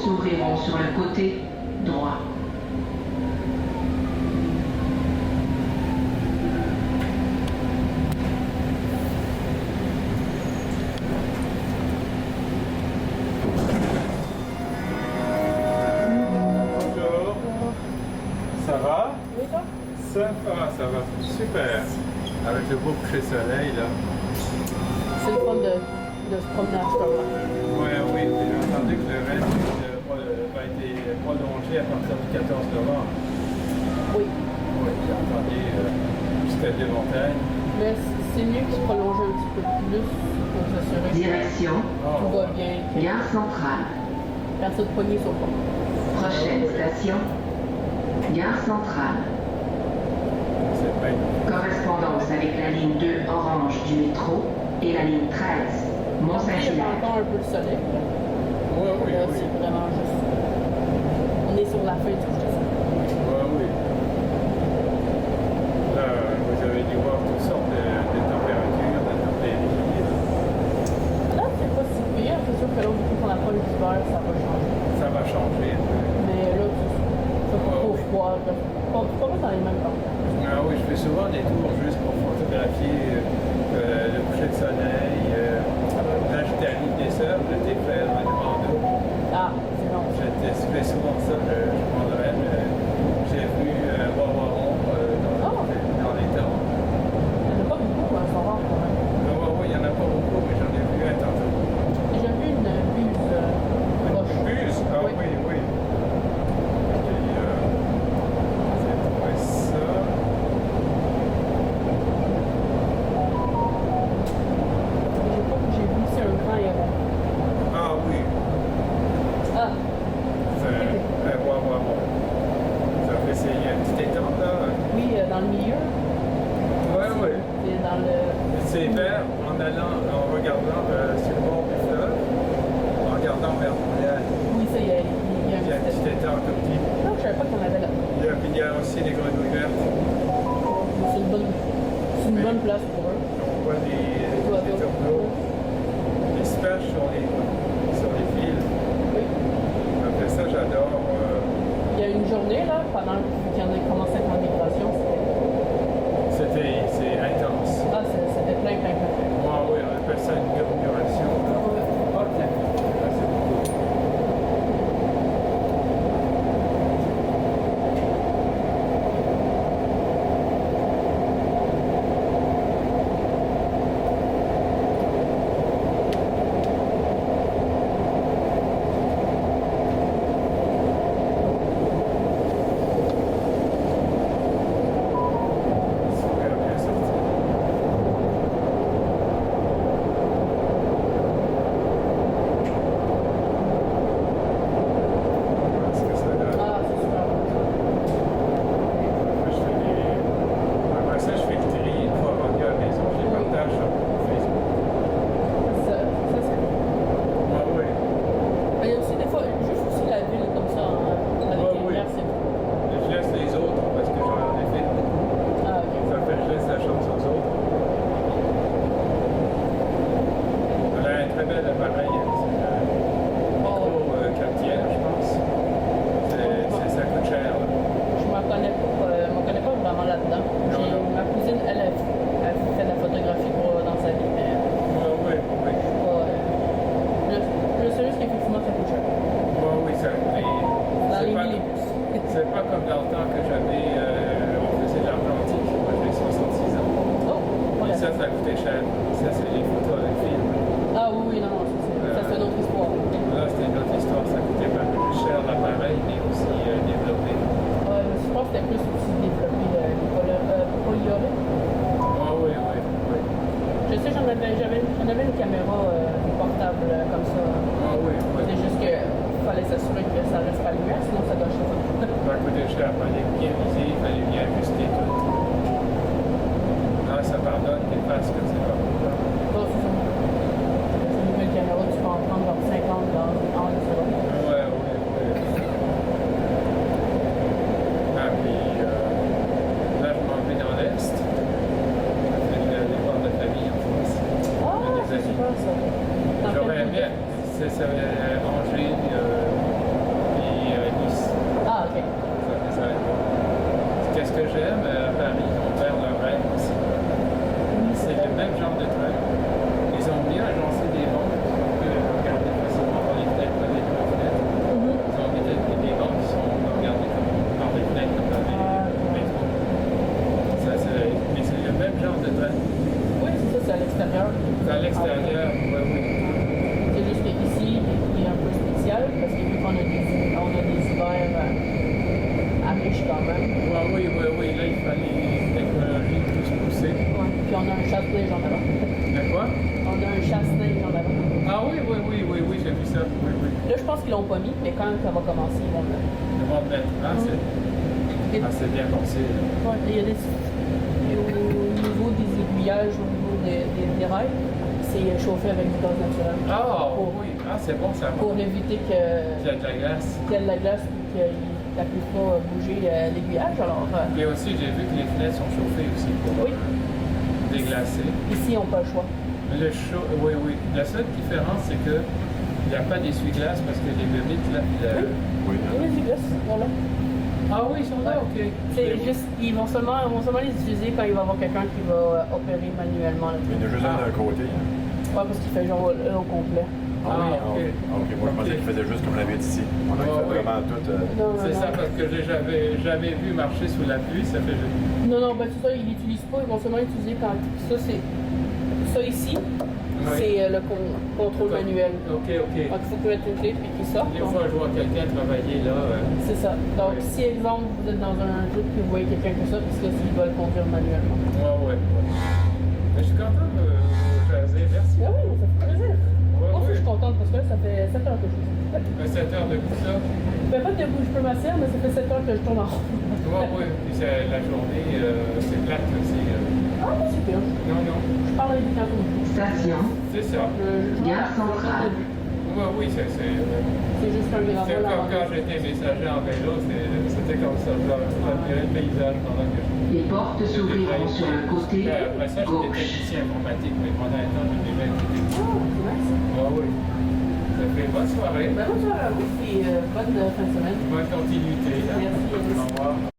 s'ouvriront sur le côté droit. Bonjour. Ça va? Oui, toi? Ça va. Super. Avec le beau coucher de soleil, là. C'est le fun de se promener à ce moment-là. Oui. J'ai entendu que le reste va être prolongé à partir du 14 novembre. Oui. Oui, j'ai entendu jusqu'à des montagnes. Mais c'est mieux qu'il se prolonge un petit peu plus pour s'assurer que Direction, tout va bien. gare centrale. Personne de poignée sur le pont. Prochaine station, gare centrale. C'est bien. Correspondance avec la ligne 2 orange du métro et la ligne 13 Il y a Mont-Saint-Hilaire. encore un peu de soleil. Oui. Là, c'est vraiment juste. On est sur la fin du coucher de soleil. Oui. Là, vous avez dû voir toutes sortes de températures, de tempéries. Là, c'est pas si pire. C'est sûr que là, du coup, qu'on approche d'hiver, ça va changer. Ça va changer. Mais là, ça va trop froid. Pas mal dans les mêmes temps. Ah oui, je fais souvent des tours juste pour photographier le coucher de soleil. Là, j'étais à l'île des Sœurs, j'étais faire un commando. Ah, c'est long. Je fais souvent ça, je prendrais. J'ai vu Wawaron dans les temps. Il n'y en a pas beaucoup, hein, ça va quand même. Oui, il n'y en a pas beaucoup, mais j'en ai vu un tantôt. J'ai déjà vu une buse roche. Buse? Ah oui. C'est trouvé ça. J'ai vu, c'est un grand héron. Ah oui, Ah, c'est un Wawaron. Ça fait c'est un petit étang là. oui, dans le milieu. Oui. C'est dans le. C'est vert en regardant sur le bord du fleuve, en regardant vers Montréal. Oui, ça, il y a Il y a un petit étang tout petit. Non, je savais pas qu'il y en avait là. Il y a aussi des grenouilles vertes. C'est une bonne place pour eux. On voit des tourneaux, des splash sur les fils. Oui. Après ça, j'adore. Il y a une journée, là, pendant qu'il y en a commencé avec la migration, C'est intense. c'était plein. Oui, on appelle ça une murmuration. Ok. Merci beaucoup. Super bien sorti. Est-ce que ça donne? Ah, c'est super. Après ça, je fais le tri une fois rendu à la maison, je les partage sur Facebook. Ça, c'est bon. Ah oui. Mais il y a aussi des fois, juste aussi la ville comme ça, avec Ouais, les oui. lumières, c'est bon. Je laisse les autres parce que j'en ai fait beaucoup. Ah, ok. Ça fait que je laisse la chance aux autres. Elle a un très bel appareil, c'est un micro 4 tiers, je pense. Ça coûte cher. Là. Je me connais pas vraiment là-dedans. Non. Ma cousine, elle fait de la photographie dans sa vie, mais Oui. je sais juste qu'effectivement, ça coûte cher. Oui, ça Dans les c'est millibus. c'est pas comme dans le temps que j'avais, on faisait de l'argentique, moi j'ai 66 ans. Oh, Et voilà. ça coûtait cher. Ça, c'est les photos avec film. Ah oui, non, ça c'est une autre histoire. Là, c'était une autre histoire, ça coûtait pas plus cher l'appareil, mais aussi développé. Je pense que c'était plus aussi développé les polyurées. Ah oui. Je sais, j'en avais une caméra portable comme ça. Ah oui. C'est juste que fallait s'assurer que ça reste pas lumière, sinon ça gâche ça. Ça coûtait cher, il fallait bien viser, il fallait bien ajuster tout. Là, ça pardonne des faces que c'est pas bon. Pas c'est une nouvelle caméra, tu peux en prendre comme 50 en une seconde. Oui. Ah, puis là, je m'en vais dans l'Est. Je vais aller voir de famille en France. Ah, c'est super ça. Dans J'aurais quel aimé, c'est Angers, chasse-neige en avant. De quoi? On a un chasse-neige en avant. Ah oui, j'ai vu ça. Oui, oui. Là, je pense qu'ils l'ont pas mis, mais quand ça va commencer, ils vont le mettre. Ils vont le mettre. C'est bien pensé. Ouais, il y a et au niveau des aiguillages, au niveau des rails, c'est chauffé avec du gaz naturel. Ah oui, c'est bon ça. Pour éviter Il y a de la glace. qu'il y ait de la glace et qu'il ne puisse pas bouger l'aiguillage. Alors, Et aussi, j'ai vu que les fenêtres sont chauffées aussi pour oui, déglacer. ici, on n'a pas le choix. Oui. La seule différence, c'est que il n'y a pas d'essuie-glace parce que les bébites, là, Oui, les glaces, voilà. Ah oui, ils sont là, ok. C'est juste, ils vont seulement les utiliser quand il va y avoir quelqu'un qui va opérer manuellement le Il y truc. en a juste un d'un côté. Ouais, parce qu'il fait genre au complet. Ok. Moi, je pensais qu'il faisait juste comme la vitre ici. On a fait vraiment tout. C'est ça, parce que j'ai jamais vu marcher sous la pluie, ça fait juste. Non, ben tout ça, ils l'utilisent pas, ils vont seulement l'utiliser quand. Ça ici, c'est le contrôle manuel. Ok. Donc il faut que tu une clé puis qu'il sorte. Des fois, je vois quelqu'un travailler là. C'est ça. Donc si exemple vous êtes dans un jeu que vous voyez quelqu'un comme ça, parce que s'il doit le conduire manuellement. Ouais. Mais je suis content de vous jaser, merci. Ah oui, ça fait plaisir. Moi aussi, je suis oui. contente parce que là, ça fait 7 heures que je fais. 7 heures de tout ça. Ben, pas de bouge, je peux m'asseoir, mais ça fait 7 heures que je tourne en rond. Oui. Puis la journée, c'est plate aussi. Ah, mais c'est bien. Non. Je parle avec quelqu'un comme vous. Station, C'est ça. gare centrale. Oui, c'est C'est juste un gravel. comme quand j'étais messager en vélo, c'était comme ça. Je admirais le paysage pendant que je. Les portes s'ouvriront sur le côté Après ça, j'étais gauche. technicien informatique, mais pendant un temps, j'ai des mecs qui étaient. Ah, c'est nice. Oui. Ça fait bonne soirée. Ben, bonne soirée à vous, puis bonne fin de semaine. Bonne continuité. Merci. Au revoir.